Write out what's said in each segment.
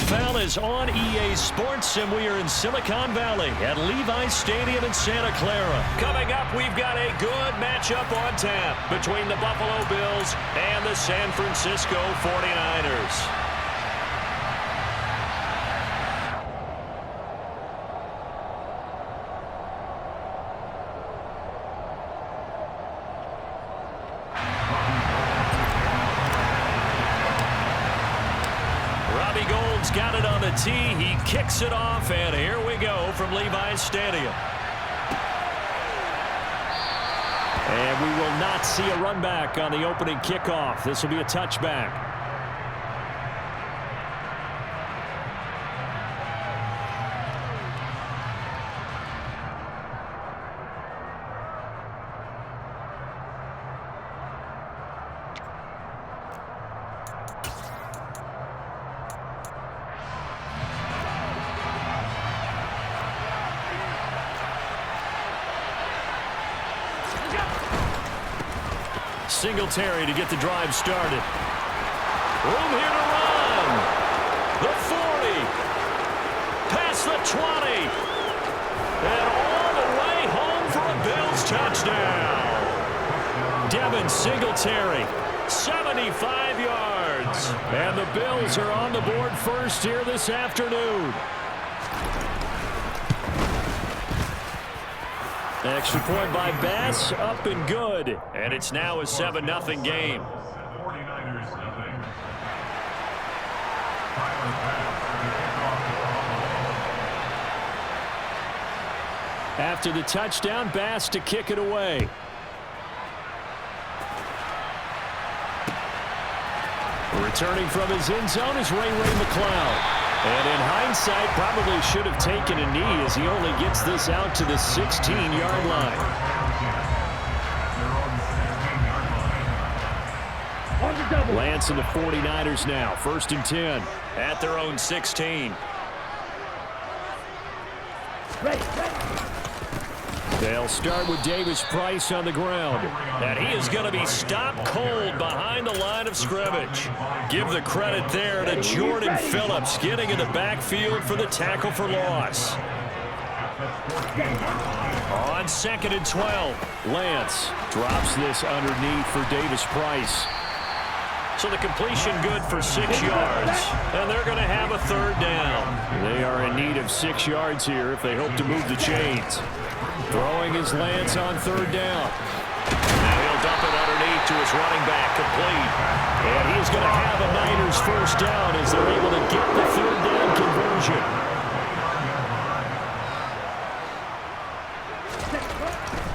NFL is on EA Sports, and we are in Silicon Valley at Levi's Stadium in Santa Clara. Coming up, we've got a good matchup on tap between the Buffalo Bills and the San Francisco 49ers. Got it on the tee. He kicks it off, and here we go from Levi's Stadium. And we will not see a run back on the opening kickoff. This will be a touchback. Singletary to get the drive started. Room here to run. The 40. Past the 20. And all the way home for a Bills touchdown. Devin Singletary, 75 yards. And the Bills are on the board first here this afternoon. Extra point by Bass, up and good. And it's now a 7-0 game. After the touchdown, Bass to kick it away. Returning from his end zone is Ray McCloud. And in hindsight, probably should have taken a knee as he only gets this out to the 16-yard line. Lance and the 49ers now, 1st and 10 at their own 16. They'll start with Davis Price on the ground. And he is going to be stopped cold behind the line of scrimmage. Give the credit there to Jordan Phillips getting in the backfield for the tackle for loss. On 2nd and 12, Lance drops this underneath for Davis Price. So the completion good for 6 yards, and they're going to have a 3rd down. They are in need of 6 yards here if they hope to move the chains. Throwing his Lance on 3rd down. Now he'll dump it underneath to his running back, complete. And he's going to have a Niners 1st down as they're able to get the 3rd down conversion.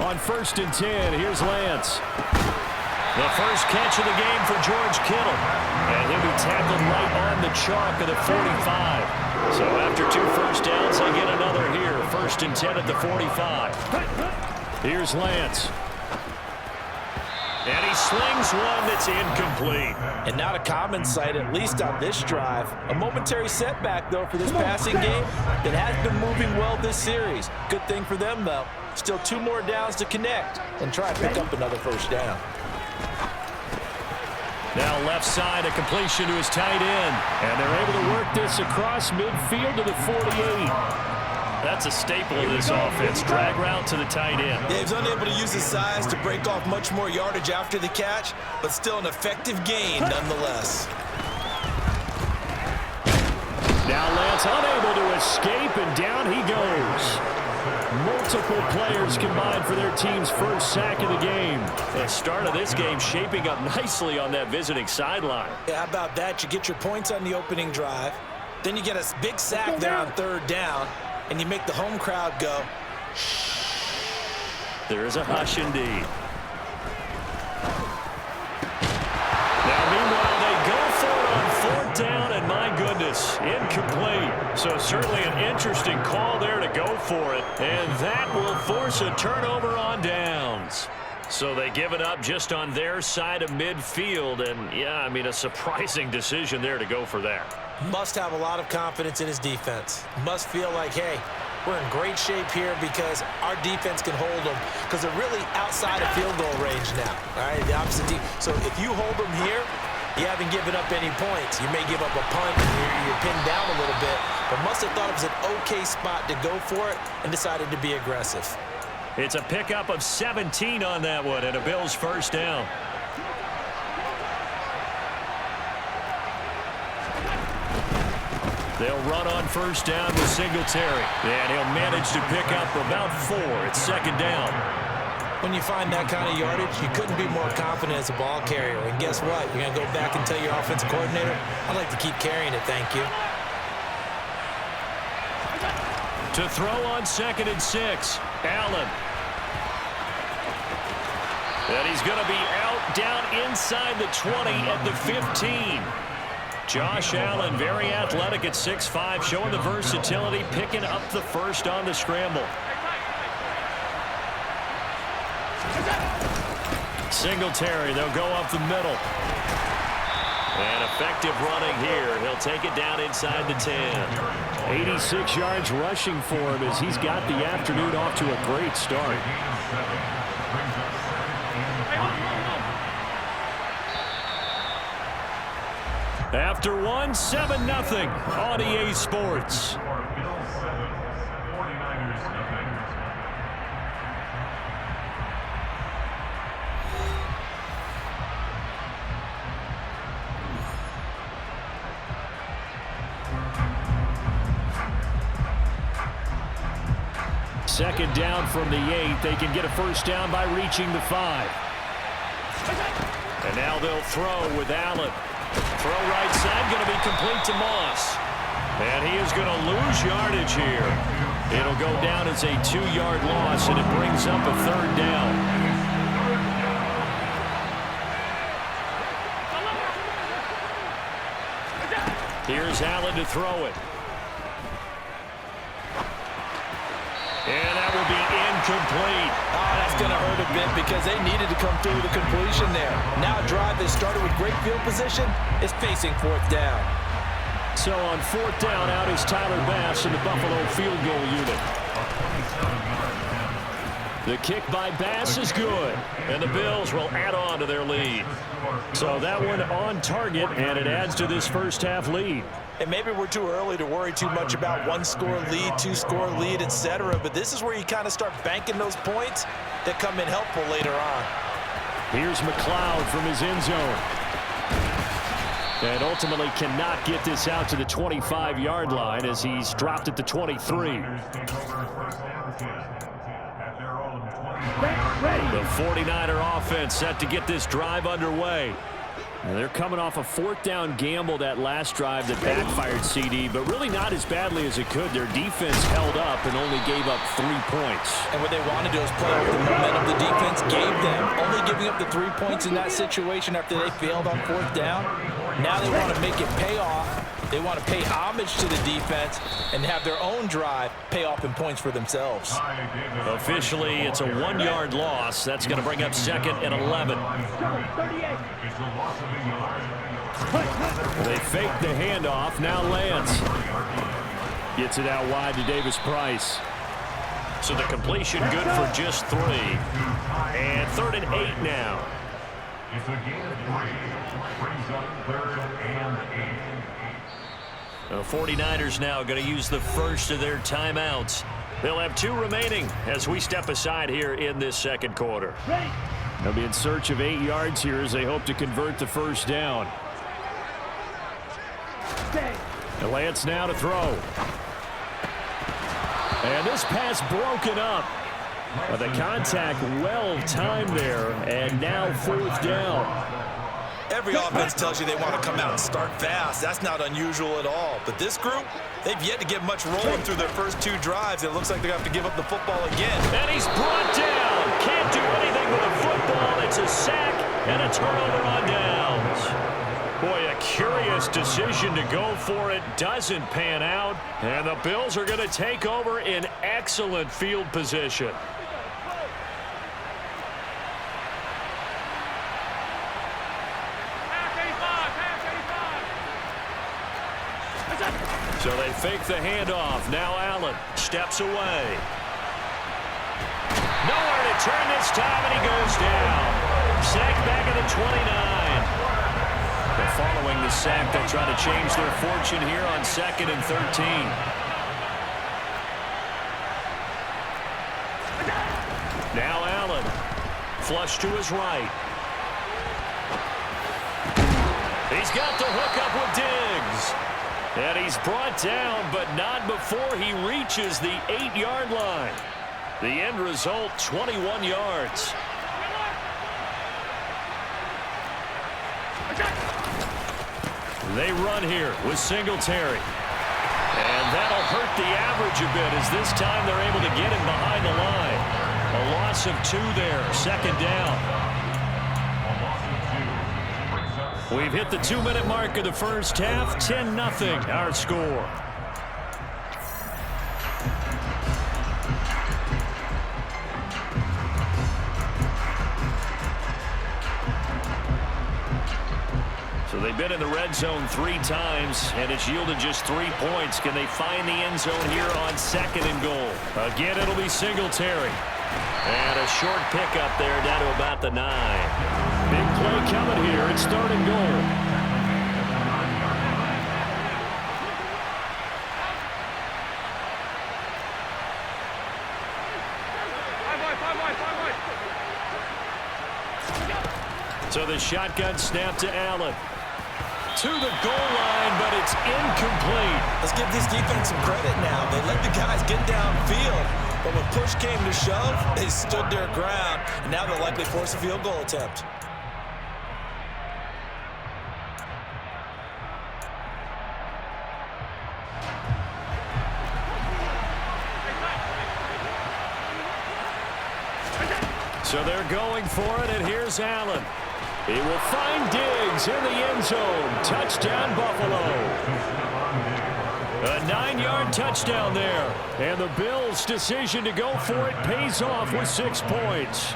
On 1st and 10, here's Lance. The first catch of the game for George Kittle. And he'll be tackled right on the chalk of the 45. So after 2 first downs, they get another here. 1st and 10 at the 45. Here's Lance. And he slings one that's incomplete. And not a common sight, at least on this drive. A momentary setback, though, for this passing game that has been moving well this series. Good thing for them, though. Still 2 more downs to connect and try to pick up another 1st down. Now left side, a completion to his tight end. And they're able to work this across midfield to the 48. That's a staple of this offense. Drag route to the tight end. Yeah, he's unable to use his size to break off much more yardage after the catch, but still an effective gain nonetheless. Now Lance unable to escape, and down he goes. Multiple players combined for their team's 1st sack of the game. The start of this game shaping up nicely on that visiting sideline. Yeah, how about that? You get your points on the opening drive. Then you get a big sack there on 3rd down, and you make the home crowd go, shh. There is a hush indeed. Now, meanwhile, they go for it on 4th down, and my goodness, incomplete. So certainly an interesting call there to go for it, and that will force a turnover on downs. So they give it up just on their side of midfield, and yeah, I mean, a surprising decision there to go for that. Must have a lot of confidence in his defense. Must feel like, hey, we're in great shape here because our defense can hold them, because they're really outside of field goal range now. All right, the opposite team. So if you hold them here, You haven't given up any points. You may give up a punt, and you're pinned down a little bit, but must have thought it was an okay spot to go for it and decided to be aggressive. It's a pickup of 17 on that one and a Bills first down. They'll run on first down with Singletary, and he'll manage to pick up about 4. It's second down. When you find that kind of yardage, you couldn't be more confident as a ball carrier. And guess what? You're going to go back and tell your offensive coordinator, I'd like to keep carrying it, thank you. To throw on 2nd and 6, Allen. And he's going to be out down inside the 20 at the 15. Josh Allen, very athletic at 6'5", showing the versatility, picking up the first on the scramble. Singletary, they'll go up the middle. And effective running here. He'll take it down inside the 10. 86 yards rushing for him as he's got the afternoon off to a great start. After one, 7-0 on EA Sports. Second down from the 8. They can get a first down by reaching the 5. And now they'll throw with Allen. Throw right side, going to be complete to Moss. And he is going to lose yardage here. It'll go down as a 2-yard loss, and it brings up a third down. Here's Allen to throw it. And that will be incomplete. Oh, that's going to hurt a bit because they needed to come through with a completion there. Now a drive that started with great field position is facing 4th down. So on 4th down, out is Tyler Bass in the Buffalo field goal unit. The kick by Bass is good, and the Bills will add on to their lead. So that one on target, and it adds to this first half lead. And maybe we're too early to worry too much about 1-score lead, 2-score lead, etc. But this is where you kind of start banking those points that come in helpful later on. Here's McLeod from his end zone. And ultimately cannot get this out to the 25-yard line as he's dropped at the 23. The 49er offense set to get this drive underway. And they're coming off a 4th down gamble that last drive that backfired, CD, but really not as badly as it could. Their defense held up and only gave up 3 points. And what they wanted to do is play off the momentum the defense gave them. Only giving up the 3 points in that situation after they failed on 4th down. Now they want to make it pay off. They want to pay homage to the defense and have their own drive pay off in points for themselves. Officially, it's a 1-yard loss. That's going to bring up 2nd and 11. They fake the handoff. Now Lance gets it out wide to Davis Price. So the completion good for just 3. And 3rd and 8 now. It's a gain of 3. Brings up 3rd and 8. The 49ers now going to use the first of their timeouts. They'll have 2 remaining as we step aside here in this second quarter. They'll be in search of 8 yards here as they hope to convert the first down. And Lance now to throw. And this pass broken up. The contact well timed there, and now 4th down. Every offense tells you they want to come out and start fast. That's not unusual at all. But this group, they've yet to get much rolling through their first 2 drives. It looks like they're going to have to give up the football again. And he's brought down. Can't do anything with a football. It's a sack and a turnover on downs. Boy, a curious decision to go for it. Doesn't pan out. And the Bills are going to take over in excellent field position. So they fake the handoff. Now Allen steps away. Nowhere to turn this time, and he goes down. Sacked back at the 29. The following the sack. They'll try to change their fortune here on 2nd and 13. Now Allen. Flush to his right. He's got the hook up with Diggs. And he's brought down, but not before he reaches the 8-yard line. The end result, 21 yards. They run here with Singletary. And that'll hurt the average a bit as this time they're able to get him behind the line. A loss of 2 there, 2nd down. We've hit the 2-minute mark of the first half, 10-0 our score. So they've been in the red zone 3 times, and it's yielded just 3 points. Can they find the end zone here on 2nd and goal? Again, it'll be Singletary. And a short pickup there down to about the 9. Big play coming here. It's 3rd and goal. So the shotgun snap to Allen. To the goal line, but it's incomplete. Let's give this defense some credit now. They let the guys get downfield, but when push came to shove, they stood their ground, and now they'll likely force a field goal attempt. So they're going for it, and here's Allen. He will find Diggs in the end zone. Touchdown, Buffalo. A 9-yard touchdown there. And the Bills' decision to go for it pays off with 6 points.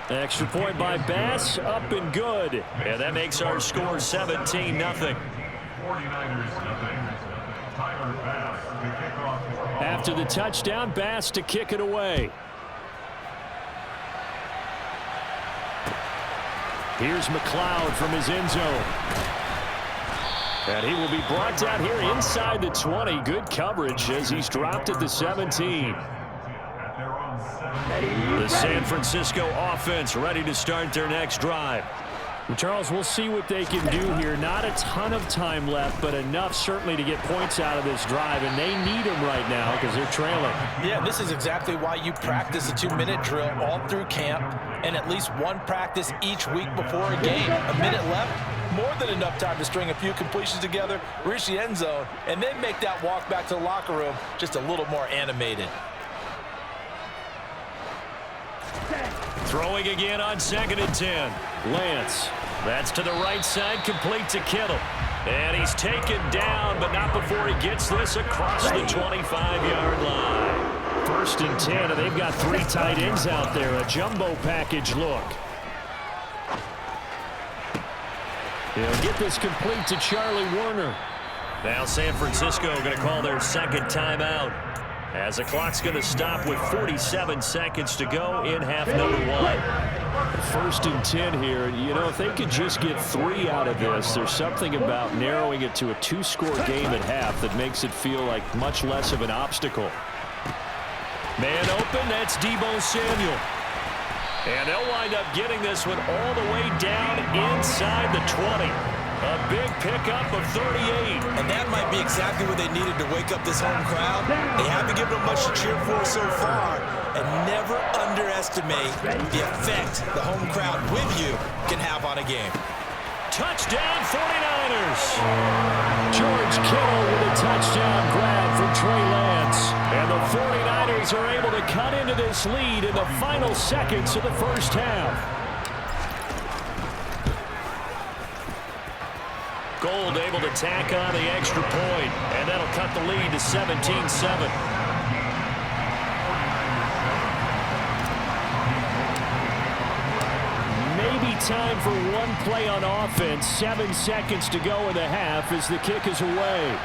Extra point by Bass, up and good. And that makes our score 17-0. 49ers nothing. Tyler Bass to kick off. After the touchdown, Bass to kick it away. Here's McLeod from his end zone. And he will be brought down here inside the 20. Good coverage as he's dropped at the 17. The San Francisco offense ready to start their next drive. And Charles, we'll see what they can do here. Not a ton of time left, but enough certainly to get points out of this drive, and they need them right now because they're trailing. Yeah, this is exactly why you practice a 2-minute drill all through camp and at least one practice each week before a game. A minute left, more than enough time to string a few completions together, reach the end zone, and then make that walk back to the locker room just a little more animated. Throwing again on 2nd and 10. Lance. That's to the right side, complete to Kittle. And he's taken down, but not before he gets this across the 25-yard line. 1st and 10, and they've got 3 tight ends out there. A jumbo package look. He'll get this complete to Charlie Warner. Now San Francisco going to call their 2nd timeout, as the clock's going to stop with 47 seconds to go in half number 1. 1st and 10 here. You know, if they could just get 3 out of this, there's something about narrowing it to a 2-score game at half that makes it feel like much less of an obstacle. Man open, that's Deebo Samuel. And they'll wind up getting this one all the way down inside the 20. A big pickup of 38. And that might be exactly what they needed to wake up this home crowd. They haven't given them much to cheer for so far. And never underestimate the effect the home crowd with you can have on a game. Touchdown 49ers. George Kittle with a touchdown grab from Trey Lance. And the 49ers are able to cut into this lead in the final seconds of the first half. Gold able to tack on the extra point, and that'll cut the lead to 17-7. Maybe time for one play on offense. 7 seconds to go in the half as the kick is away.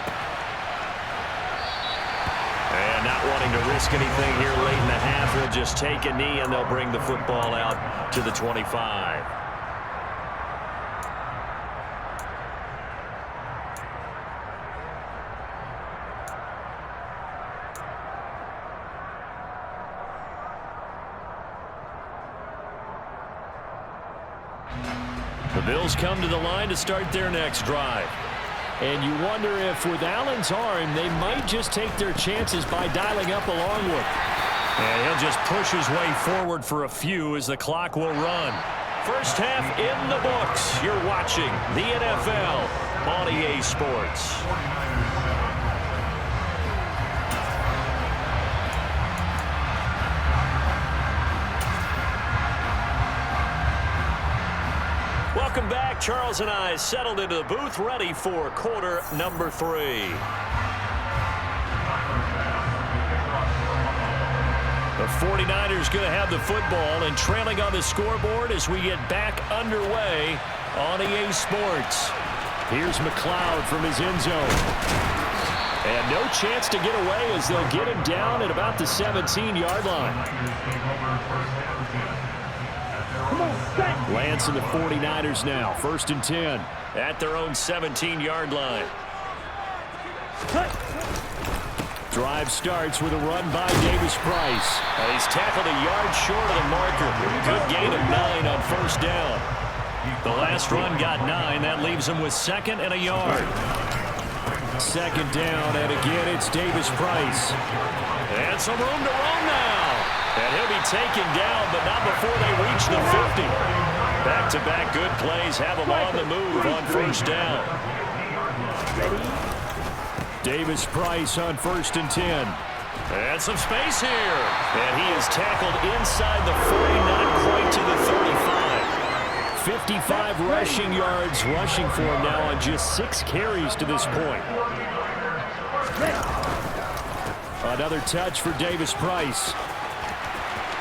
And not wanting to risk anything here late in the half. They'll just take a knee, and they'll bring the football out to the 25. The Bills come to the line to start their next drive. And you wonder if with Allen's arm, they might just take their chances by dialing up a long one. And he'll just push his way forward for a few as the clock will run. First half in the books. You're watching the NFL on EA Sports. Welcome back. Charles and I settled into the booth, ready for quarter number 3. The 49ers going to have the football and trailing on the scoreboard as we get back underway on EA Sports. Here's McLeod from his end zone. And no chance to get away as they'll get him down at about the 17-yard line. Lance and the 49ers now, 1st and 10 at their own 17-yard line. Drive starts with a run by Davis Price. And he's tackled a yard short of the marker. Good gain of 9 on 1st down. The last run got 9. That leaves him with 2nd and a yard. 2nd down, and again it's Davis Price. And some room to run now. And he'll be taken down, but not before they reach the 50. Back-to-back good plays have him on the move on 1st down. Davis Price on 1st and 10. And some space here. And he is tackled inside the 40, not quite to the 35. 55 rushing yards rushing for him now on just 6 carries to this point. Another touch for Davis Price.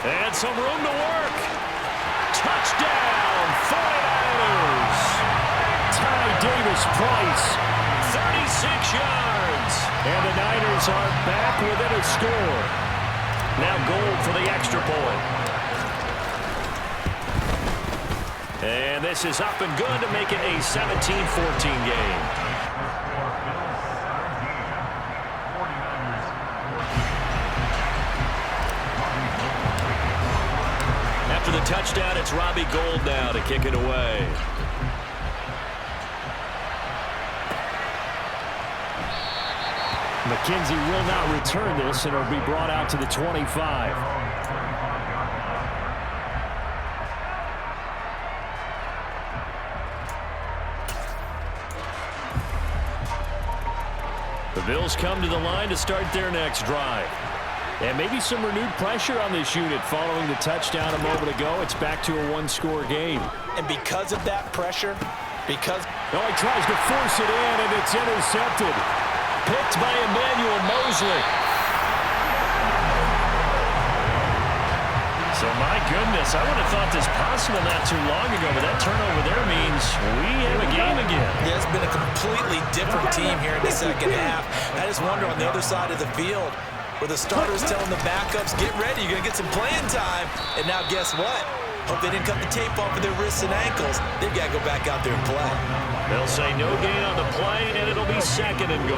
And some room to work. Touchdown, 49ers. Ty Davis Price, 36 yards. And the Niners are back within a score. Now goal for the extra point. And this is up and good to make it a 17-14 game. After the touchdown, it's Robbie Gould now to kick it away. McKenzie will not return this, and it'll be brought out to the 25. The Bills come to the line to start their next drive. And maybe some renewed pressure on this unit following the touchdown a moment ago. It's back to a 1-score game. And because of that pressure, he tries to force it in, and it's intercepted. Picked by Emmanuel Mosley. So, my goodness, I would have thought this possible not too long ago, but that turnover there means we have a game again. Yeah, it's been a completely different team here in the second half. I just wonder on the other side of the field, where the starters telling the backups, get ready, you're going to get some playing time. And now guess what? Hope they didn't cut the tape off of their wrists and ankles. They've got to go back out there and play. They'll say no gain on the play, and it'll be 2nd and goal.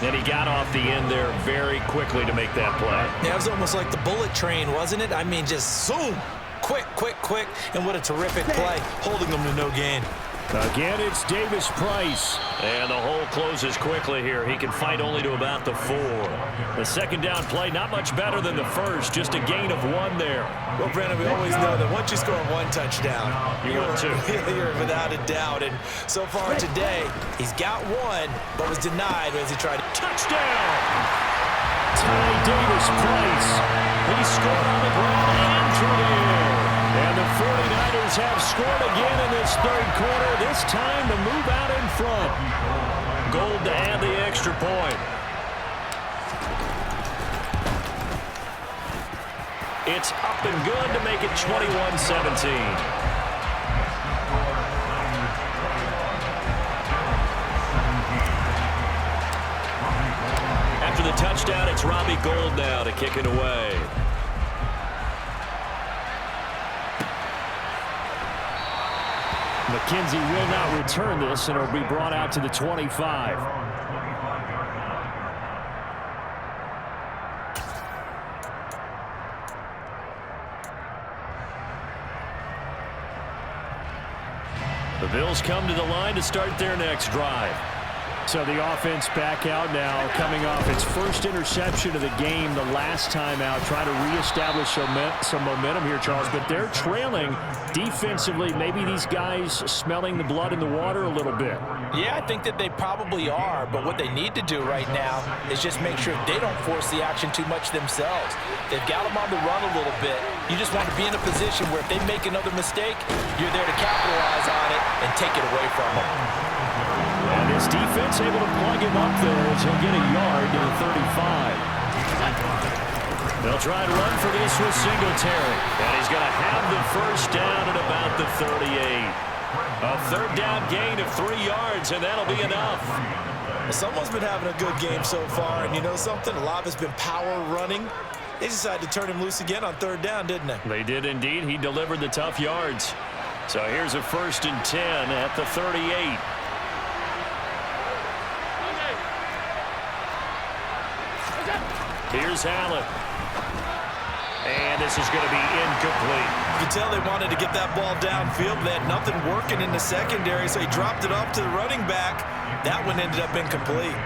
And he got off the end there very quickly to make that play. Yeah, it was almost like the bullet train, wasn't it? I mean, just zoom. Quick, quick, quick. And what a terrific play, holding them to no gain. Again, it's Davis Price. And the hole closes quickly here. He can fight only to about the 4. The 2nd down play, not much better than the first. Just a gain of 1 there. Well, Brandon, we always know that once you score 1 touchdown, you're without a doubt. And so far today, he's got 1, but was denied as he tried to. Touchdown! Ty Davis Price. He scored on the ground and through the air. And the 49ers have scored again in this 3rd quarter. This time to move out in front. Gould to add the extra point. It's up and good to make it 21-17. After the touchdown. first down, it's Robbie Gould now to kick it away. McKenzie will not return this, and it'll be brought out to the 25. The Bills come to the line to start their next drive. So the offense back out now, coming off its first interception of the game the last time out, trying to reestablish some momentum here, Charles. But they're trailing defensively. Maybe these guys smelling the blood in the water a little bit. Yeah, I think that they probably are. But what they need to do right now is just make sure they don't force the action too much themselves. They've got them on the run a little bit. You just want to be in a position where if they make another mistake, you're there to capitalize on it and take it away from them. And his defense able to plug him up there as he'll get a yard to the 35. They'll try to run for this with Singletary. And he's going to have the first down at about the 38. A third down gain of 3 yards, and that'll be enough. Someone's been having a good game so far, and you know something? A lot of it's been power running. They decided to turn him loose again on third down, didn't they? They did indeed. He delivered the tough yards. So here's a 1st and 10 at the 38. Here's Allen. And this is going to be incomplete. You can tell they wanted to get that ball downfield. They had nothing working in the secondary, so he dropped it off to the running back. That one ended up incomplete.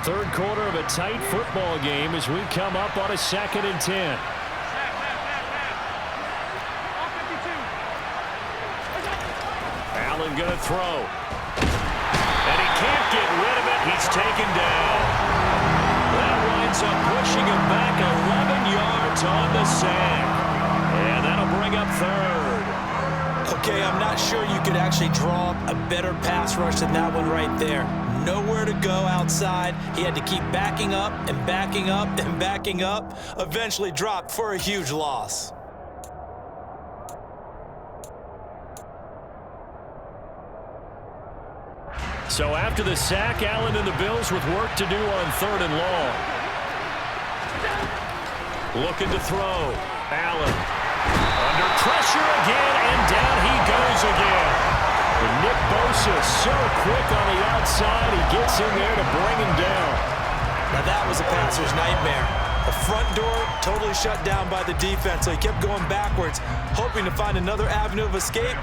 Third quarter of a tight football game as we come up on a 2nd and 10. Allen going to throw. And he can't get rid of it. He's taken down. That winds up pushing him back 11 yards on the sack. And that'll bring up 3rd. Okay, I'm not sure you could actually draw a better pass rush than that one right there. Nowhere to go outside. He had to keep backing up and backing up and backing up. Eventually dropped for a huge loss. So after the sack, Allen and the Bills with work to do on 3rd and long. Looking to throw. Allen under pressure again, and down he goes again. And Nick Bosa so quick on the outside, he gets in there to bring him down. Now that was a passer's nightmare. The front door totally shut down by the defense, so he kept going backwards, hoping to find another avenue of escape.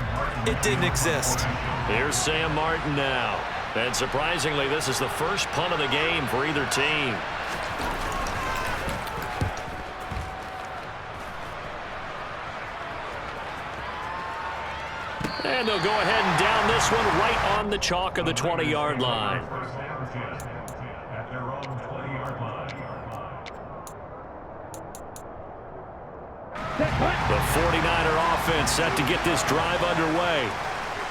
It didn't exist. Here's Sam Martin now. And surprisingly, this is the first punt of the game for either team. And they'll go ahead and down this one right on the chalk of the 20-yard line. At their own 20-yard line. The 49er offense set to get this drive underway.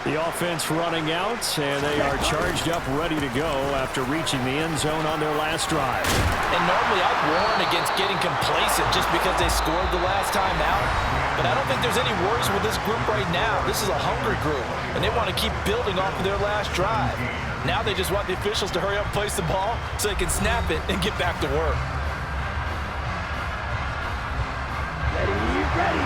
The offense running out, and they are charged up, ready to go after reaching the end zone on their last drive. And normally I'd warn against getting complacent just because they scored the last time out. But I don't think there's any worries with this group right now. This is a hungry group, and they want to keep building off of their last drive. Now they just want the officials to hurry up and place the ball so they can snap it and get back to work. Ready.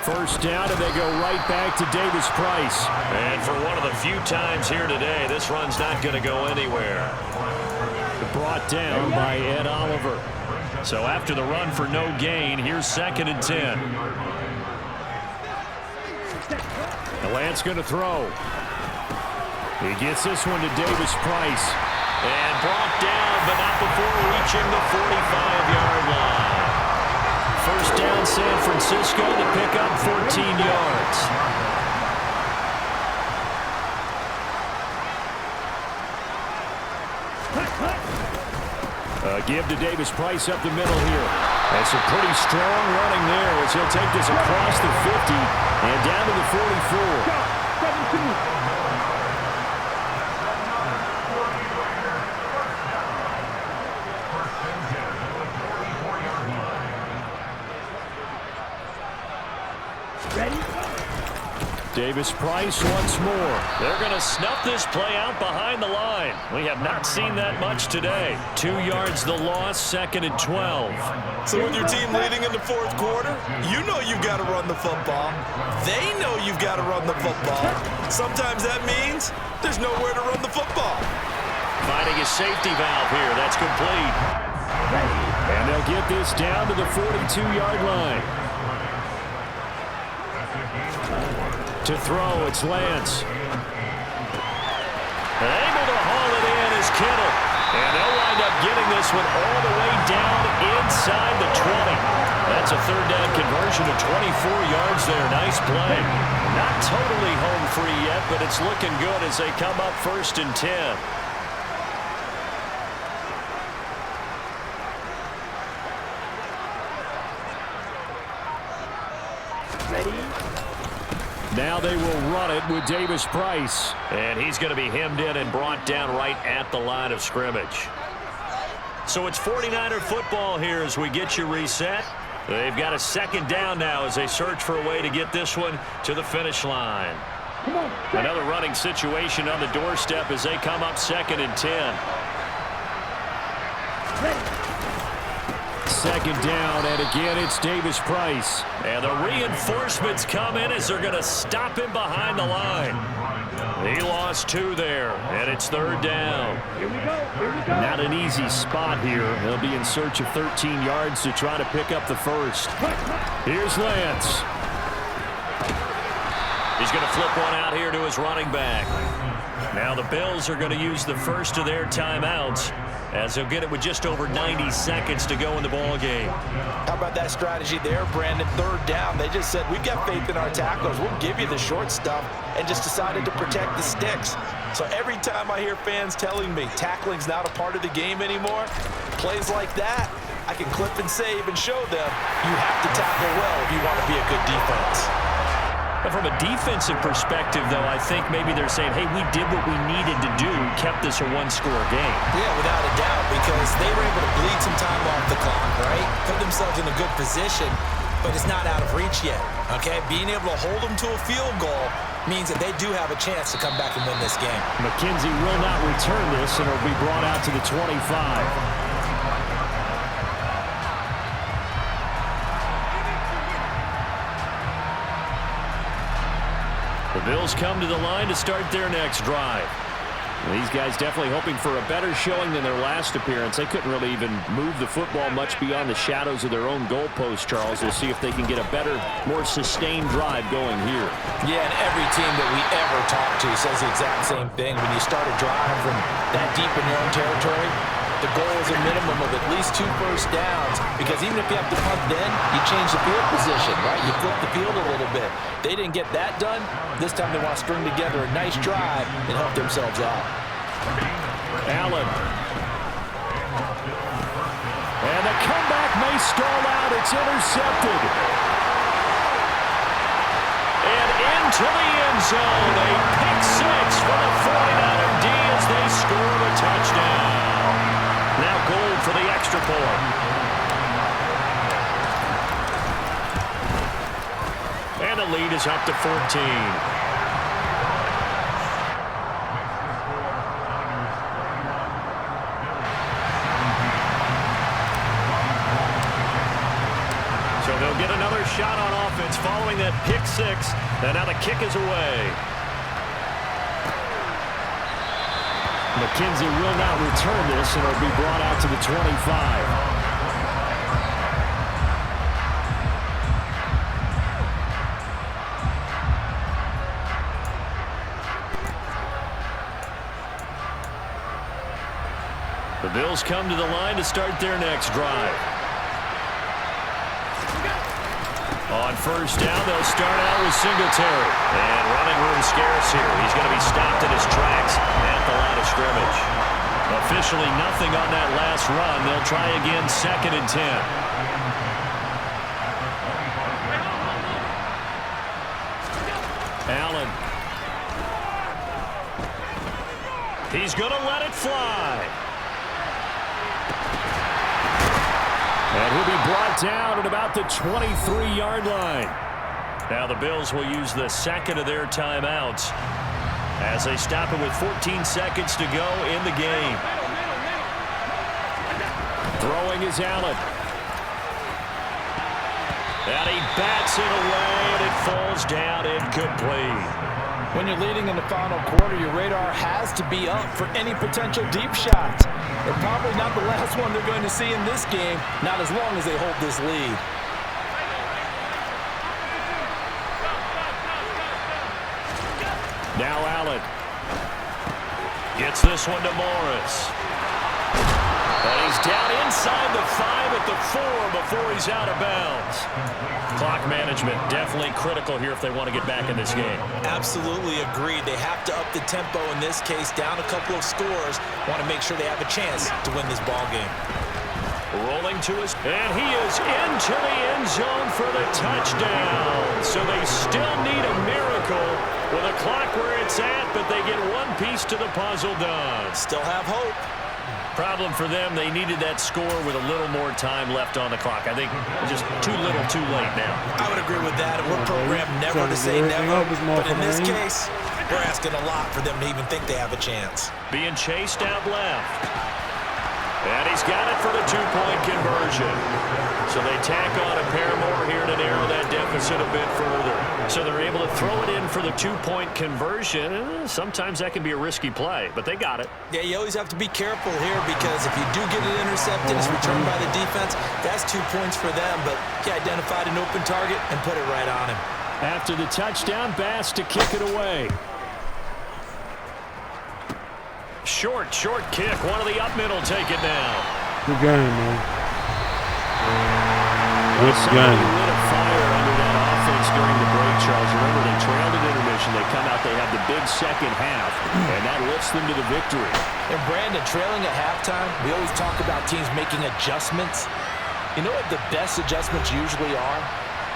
First down, and they go right back to Davis Price. And for one of the few times here today, this run's not going to go anywhere. Brought down by Ed Oliver. So after the run for no gain, here's 2nd and 10. The Lance going to throw. He gets this one to Davis Price. And brought down, but not before reaching the 45-yard line. First down, San Francisco to pick up 14 yards. Give to Davis Price up the middle here. And some pretty strong running there as he'll take this across the 50 and down to the 44. Davis-Price once more. They're going to snuff this play out behind the line. We have not seen that much today. 2 yards the loss, 2nd and 12. So with your team leading in the fourth quarter, you know you've got to run the football. They know you've got to run the football. Sometimes that means there's nowhere to run the football. Finding a safety valve here. That's complete. And they'll get this down to the 42-yard line. To throw, it's Lance. Able to haul it in is Kittle. And they'll wind up getting this one all the way down inside the 20. That's a third down conversion of 24 yards there. Nice play. Not totally home free yet, but it's looking good as they come up 1st and 10. Now they will run it with Davis-Price. And he's going to be hemmed in and brought down right at the line of scrimmage. So it's 49er football here as we get you reset. They've got a 2nd down now as they search for a way to get this one to the finish line. Another running situation on the doorstep as they come up 2nd and 10. 2nd down, and again it's Davis-Price. And the reinforcements come in as they're going to stop him behind the line. He lost 2 there, and it's 3rd down. Not an easy spot here. They'll be in search of 13 yards to try to pick up the 1st. Here's Lance. He's going to flip one out here to his running back. Now the Bills are going to use the first of their timeouts, as they'll get it with just over 90 seconds to go in the ball game. How about that strategy there, Brandon? 3rd down. They just said, we've got faith in our tacklers. We'll give you the short stuff, and just decided to protect the sticks. So every time I hear fans telling me tackling's not a part of the game anymore, plays like that, I can clip and save and show them you have to tackle well if you want to be a good defense. But from a defensive perspective, though, I think maybe they're saying, hey, we did what we needed to do, kept this a 1-score game. Yeah, without a doubt, because they were able to bleed some time off the clock, right? Put themselves in a good position, but it's not out of reach yet, okay? Being able to hold them to a field goal means that they do have a chance to come back and win this game. McKenzie will not return this, and it'll be brought out to the 25. The Bills come to the line to start their next drive. These guys definitely hoping for a better showing than their last appearance. They couldn't really even move the football much beyond the shadows of their own goalpost, Charles. We'll see if they can get a better, more sustained drive going here. Yeah, and every team that we ever talk to says the exact same thing. When you start a drive from that deep in your own territory, the goal is a minimum of at least 2 first downs, because even if you have to punt then, you change the field position, right? You flip the field a little bit. They didn't get that done. This time they want to string together a nice drive and help themselves out. Allen. And the comeback may stall out. It's intercepted. And into the end zone. A pick 6 for the 49er D as they score the touchdown. Now Gould for the extra point. And the lead is up to 14. So they'll get another shot on offense following that pick 6. And now the kick is away. McKenzie will not return this, and it'll be brought out to the 25. The Bills come to the line to start their next drive. On first down, they'll start out with Singletary. And running room scarce here. He's going to be stopped in his tracks at the line of scrimmage. Officially nothing on that last run. They'll try again, 2nd and 10. Allen. He's going to let it fly. And he'll be brought down at about the 23-yard line. Now the Bills will use the second of their timeouts as they stop it with 14 seconds to go in the game. Throwing is Allen. And he bats it away, and it falls down incomplete. When you're leading in the final quarter, your radar has to be up for any potential deep shots. They're probably not the last one they're going to see in this game, not as long as they hold this lead. Now Allen gets this one to Morris. And he's down inside the 5 at the 4 before he's out of bounds. Clock management definitely critical here if they want to get back in this game. Absolutely agreed. They have to up the tempo in this case, down a couple of scores. Want to make sure they have a chance to win this ball game. Rolling to his, and he is into the end zone for the touchdown. So they still need a miracle with a clock where it's at, but they get one piece to the puzzle done. Still have hope. Problem for them, they needed that score with a little more time left on the clock. I think just too little too late now. I would agree with that, and we're programmed never to say never. But in this case, we're asking a lot for them to even think they have a chance. Being chased out left. And he's got it for the two-point conversion. So they tack on a pair more here to narrow that deficit a bit further. So they're able to throw it in for the two-point conversion. Sometimes that can be a risky play, but they got it. Yeah, you always have to be careful here because if you do get it intercepted, it's returned by the defense, that's 2 points for them. But he identified an open target and put it right on him. After the touchdown, Bass to kick it away. Short kick. One of the up middle take it down. Good game, man. Good game. Lit a fire under that offense during the break, Charles. Remember, they trailed at intermission. They come out, they have the big second half, and that lifts them to the victory. And Brandon, trailing at halftime, we always talk about teams making adjustments. You know what the best adjustments usually are?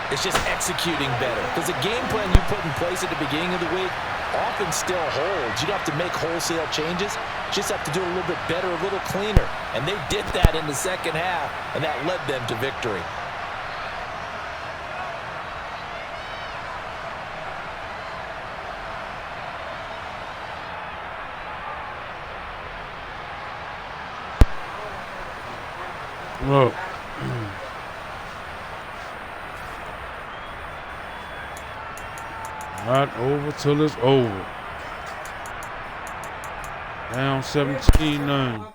It's just executing better. Because the game plan you put in place at the beginning of the week often still holds. You don't have to make wholesale changes. You just have to do it a little bit better, a little cleaner. And they did that in the second half, and that led them to victory. Look. Not over till it's over. Down 17-9.